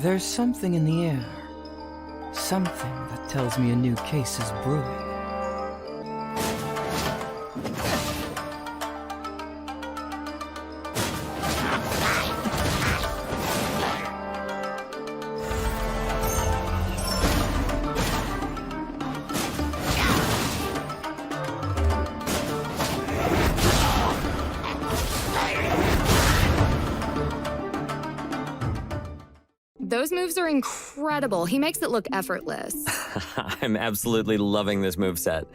There's something in the air. Something that tells me a new case is brewing. Those moves are incredible. He makes it look effortless. I'm absolutely loving this moveset.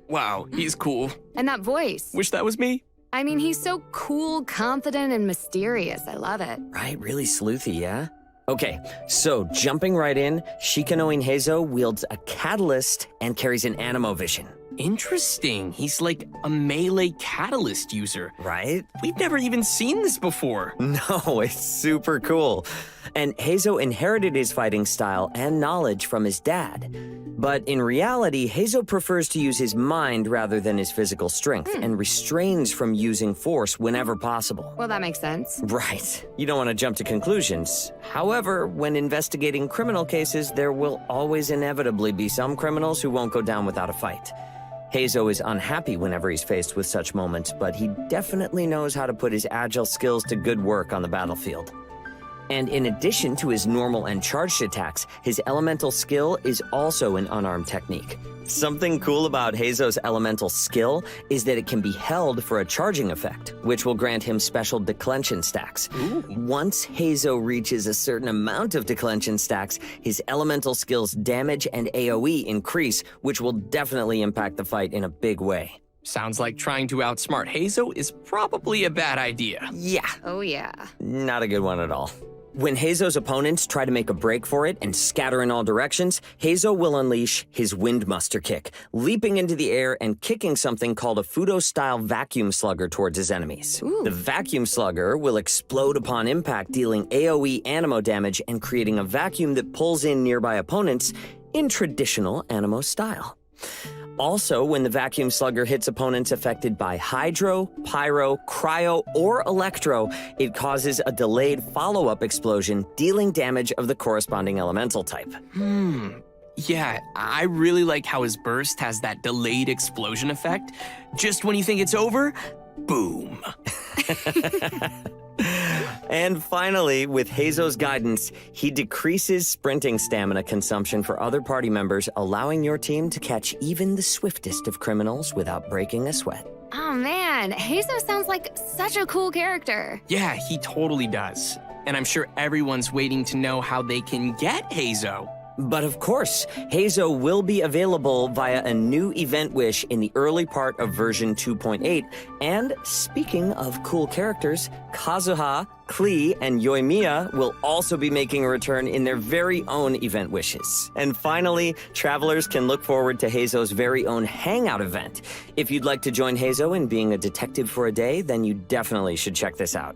Wow, he's cool. And that voice. Wish that was me. I mean, he's so cool, confident, and mysterious. I love it. Right, really sleuthy, yeah? Okay, so jumping right in, Shikanoin Heizou wields a catalyst and carries an animo vision. Interesting. He's like a melee catalyst user. Right? We've never even seen this before. No, it's super cool. And Heizou inherited his fighting style and knowledge from his dad. But in reality, Heizou prefers to use his mind rather than his physical strength and restrains from using force whenever possible. Well, that makes sense. Right. You don't want to jump to conclusions. However, when investigating criminal cases, there will always inevitably be some criminals who won't go down without a fight. Heizou is unhappy whenever he's faced with such moments, but he definitely knows how to put his agile skills to good work on the battlefield. And in addition to his normal and charged attacks, his elemental skill is also an unarmed technique. Something cool about Heizou's elemental skill is that it can be held for a charging effect, which will grant him special declension stacks. Ooh. Once Heizou reaches a certain amount of declension stacks, his elemental skill's damage and AoE increase, which will definitely impact the fight in a big way. Sounds like trying to outsmart Heizou is probably a bad idea. Yeah, Oh, yeah. not a good one at all. When Heizou's opponents try to make a break for it and scatter in all directions, Heizou will unleash his Windmuster kick, leaping into the air and kicking something called a Fudo-style vacuum slugger towards his enemies. Ooh. The vacuum slugger will explode upon impact, dealing AoE animo damage and creating a vacuum that pulls in nearby opponents in traditional animo style. Also, when the vacuum slugger hits opponents affected by hydro, pyro, cryo, or electro, it causes a delayed follow-up explosion, dealing damage of the corresponding elemental type. Yeah, I really like how his burst has that delayed explosion effect. Just when you think it's over, boom. And finally, with Heizou's guidance, he decreases sprinting stamina consumption for other party members, allowing your team to catch even the swiftest of criminals without breaking a sweat. Oh, man. Heizou sounds like such a cool character. Yeah, he totally does. And I'm sure everyone's waiting to know how they can get Heizou. But of course, Heizou will be available via a new event wish in the early part of version 2.8. And speaking of cool characters, Kazuha, Klee, and Yoimiya will also be making a return in their very own event wishes. And finally, travelers can look forward to Heizou's very own Hangout event. If you'd like to join Heizou in being a detective for a day, then you definitely should check this out.